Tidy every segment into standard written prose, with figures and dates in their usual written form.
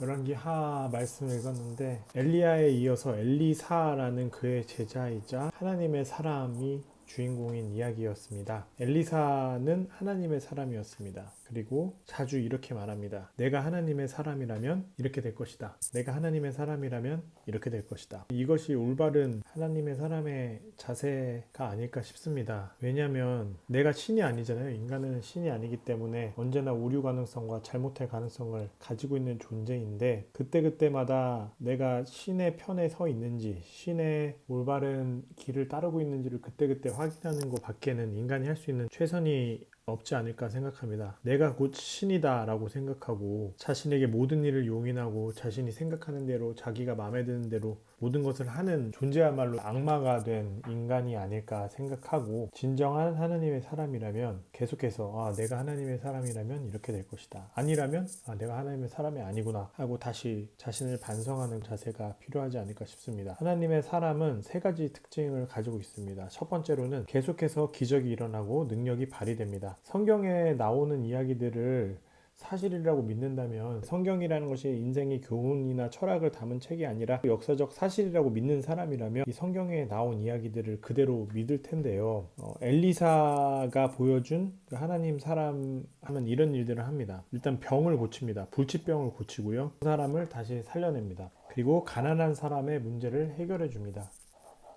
열왕기하 말씀을 읽었는데 엘리야에 이어서 엘리사라는 그의 제자이자 하나님의 사람이 주인공인 이야기였습니다. 엘리사는 하나님의 사람이었습니다. 그리고 자주 이렇게 말합니다. 내가 하나님의 사람이라면 이렇게 될 것이다. 내가 하나님의 사람이라면 이렇게 될 것이다. 이것이 올바른 하나님의 사람의 자세가 아닐까 싶습니다. 왜냐하면 내가 신이 아니잖아요. 인간은 신이 아니기 때문에 언제나 오류 가능성과 잘못할 가능성을 가지고 있는 존재인데 그때그때마다 내가 신의 편에 서 있는지 신의 올바른 길을 따르고 있는지를 그때그때 확인하는 것 밖에는 인간이 할 수 있는 최선이 없지 않을까 생각합니다. 내가 곧 신이다 라고 생각하고 자신에게 모든 일을 용인하고 자신이 생각하는 대로 자기가 마음에 드는 대로 모든 것을 하는 존재야말로 악마가 된 인간이 아닐까 생각하고 진정한 하나님의 사람이라면 계속해서 내가 하나님의 사람이라면 이렇게 될 것이다. 아니라면 내가 하나님의 사람이 아니구나 하고 다시 자신을 반성하는 자세가 필요하지 않을까 싶습니다. 하나님의 사람은 세 가지 특징을 가지고 있습니다. 첫 번째로는 계속해서 기적이 일어나고 능력이 발휘됩니다. 성경에 나오는 이야기들을 사실이라고 믿는다면 성경이라는 것이 인생의 교훈이나 철학을 담은 책이 아니라 역사적 사실이라고 믿는 사람이라면 이 성경에 나온 이야기들을 그대로 믿을 텐데요. 엘리사가 보여준 하나님 사람 하면 이런 일들을 합니다. 일단 병을 고칩니다. 불치병을 고치고요. 그 사람을 다시 살려냅니다. 그리고 가난한 사람의 문제를 해결해 줍니다.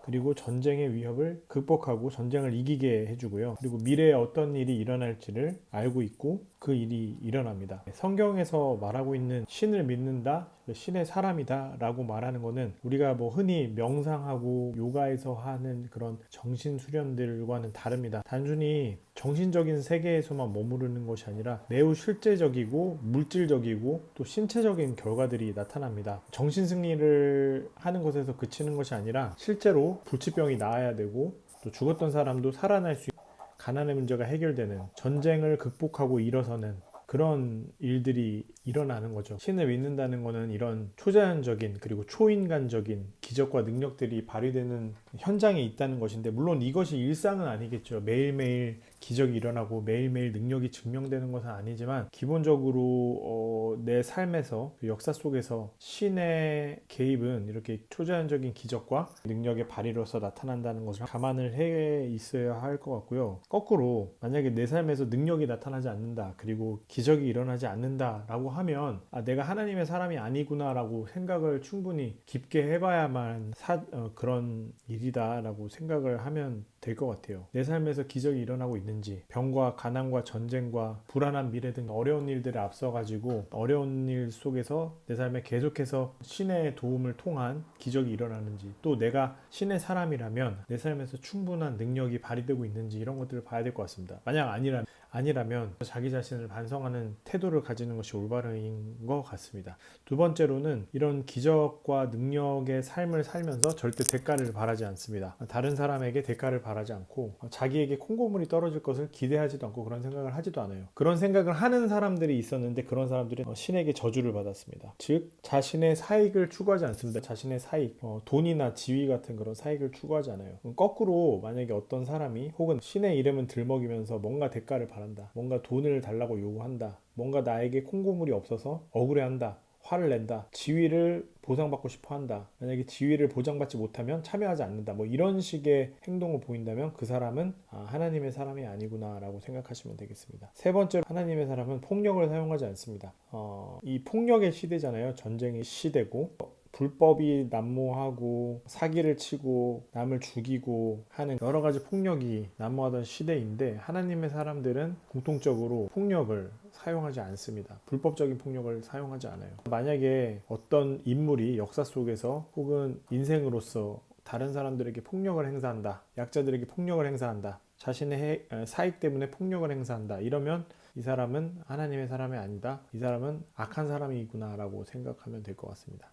그리고 전쟁의 위협을 극복하고 전쟁을 이기게 해주고요. 그리고 미래에 어떤 일이 일어날지를 알고 있고 그 일이 일어납니다. 성경에서 말하고 있는 신을 믿는다, 신의 사람이다 라고 말하는 것은 우리가 흔히 명상하고 요가에서 하는 그런 정신수련들과는 다릅니다. 단순히 정신적인 세계에서만 머무르는 것이 아니라 매우 실제적이고 물질적이고 또 신체적인 결과들이 나타납니다. 정신승리를 하는 것에서 그치는 것이 아니라 실제로 불치병이 나아야 되고 또 죽었던 사람도 살아날 수 있고 가난의 문제가 해결되는 전쟁을 극복하고 일어서는 그런 일들이 일어나는 거죠. 신을 믿는다는 것은 이런 초자연적인 그리고 초인간적인 기적과 능력들이 발휘되는 현장에 있다는 것인데 물론 이것이 일상은 아니겠죠. 매일매일 기적이 일어나고 매일매일 능력이 증명되는 것은 아니지만 기본적으로 내 삶에서 역사 속에서 신의 개입은 이렇게 초자연적인 기적과 능력의 발휘로서 나타난다는 것을 감안을 해 있어야 할 것 같고요. 거꾸로 만약에 내 삶에서 능력이 나타나지 않는다 그리고 기적이 일어나지 않는다 라고 하면 내가 하나님의 사람이 아니구나 라고 생각을 충분히 깊게 해봐야만 그런 일이다 라고 생각을 하면 될 것 같아요. 내 삶에서 기적이 일어나고 있는지 병과 가난과 전쟁과 불안한 미래 등 어려운 일들을 앞서가지고 어려운 일 속에서 내 삶에 계속해서 신의 도움을 통한 기적이 일어나는지 또 내가 신의 사람이라면 내 삶에서 충분한 능력이 발휘되고 있는지 이런 것들을 봐야 될 것 같습니다. 만약 아니라면 자기 자신을 반성하는 태도를 가지는 것이 올바른 것 같습니다. 두 번째로는 이런 기적과 능력의 삶을 살면서 절대 대가를 바라지 않습니다. 다른 사람에게 대가를 바라지 않고 자기에게 콩고물이 떨어질 것을 기대하지도 않고 그런 생각을 하지도 않아요. 그런 생각을 하는 사람들이 있었는데 그런 사람들은 신에게 저주를 받았습니다. 즉 자신의 사익을 추구하지 않습니다. 자신의 사익, 돈이나 지위 같은 그런 사익을 추구하지 않아요. 거꾸로 만약에 어떤 사람이 혹은 신의 이름은 들먹이면서 뭔가 대가를 바란다, 뭔가 돈을 달라고 요구한다, 뭔가 나에게 콩고물이 없어서 억울해한다, 화를 낸다, 지위를 보상받고 싶어 한다, 만약에 지위를 보장받지 못하면 참여하지 않는다, 이런 식의 행동을 보인다면 그 사람은 하나님의 사람이 아니구나 라고 생각하시면 되겠습니다. 세 번째로 하나님의 사람은 폭력을 사용하지 않습니다. 이 폭력의 시대잖아요. 전쟁의 시대고 불법이 난무하고 사기를 치고 남을 죽이고 하는 여러 가지 폭력이 난무하던 시대인데 하나님의 사람들은 공통적으로 폭력을 사용하지 않습니다. 불법적인 폭력을 사용하지 않아요. 만약에 어떤 인물이 역사 속에서 혹은 인생으로서 다른 사람들에게 폭력을 행사한다, 약자들에게 폭력을 행사한다, 자신의 사익 때문에 폭력을 행사한다 이러면 이 사람은 하나님의 사람이 아니다, 이 사람은 악한 사람이구나 라고 생각하면 될 것 같습니다.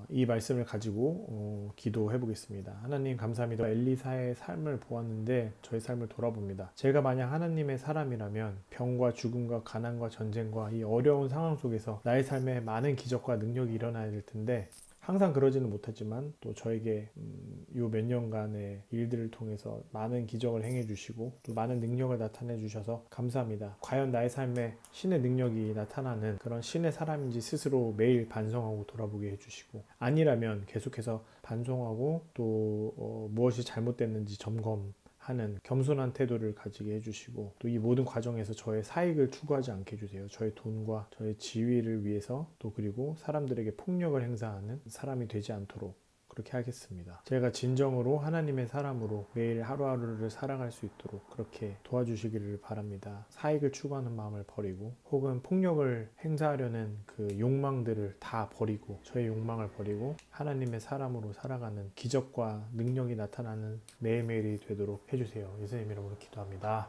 이 말씀을 가지고 기도해 보겠습니다. 하나님 감사합니다. 엘리사의 삶을 보았는데 저의 삶을 돌아봅니다. 제가 만약 하나님의 사람이라면 병과 죽음과 가난과 전쟁과 이 어려운 상황 속에서 나의 삶에 많은 기적과 능력이 일어나야 될 텐데 항상 그러지는 못하지만 또 저에게 요 몇 년간의 일들을 통해서 많은 기적을 행해 주시고 또 많은 능력을 나타내 주셔서 감사합니다. 과연 나의 삶에 신의 능력이 나타나는 그런 신의 사람인지 스스로 매일 반성하고 돌아보게 해주시고, 아니라면 계속해서 반성하고 또 무엇이 잘못됐는지 점검하는 겸손한 태도를 가지게 해주시고, 또 이 모든 과정에서 저의 사익을 추구하지 않게 해주세요. 저의 돈과 저의 지위를 위해서, 또 그리고 사람들에게 폭력을 행사하는 사람이 되지 않도록 그렇게 하겠습니다. 제가 진정으로 하나님의 사람으로 매일 하루하루를 살아갈 수 있도록 그렇게 도와주시기를 바랍니다. 사익을 추구하는 마음을 버리고, 혹은 폭력을 행사하려는 그 욕망들을 다 버리고, 저의 욕망을 버리고 하나님의 사람으로 살아가는 기적과 능력이 나타나는 매일매일이 되도록 해주세요. 예수님 이름으로 기도합니다.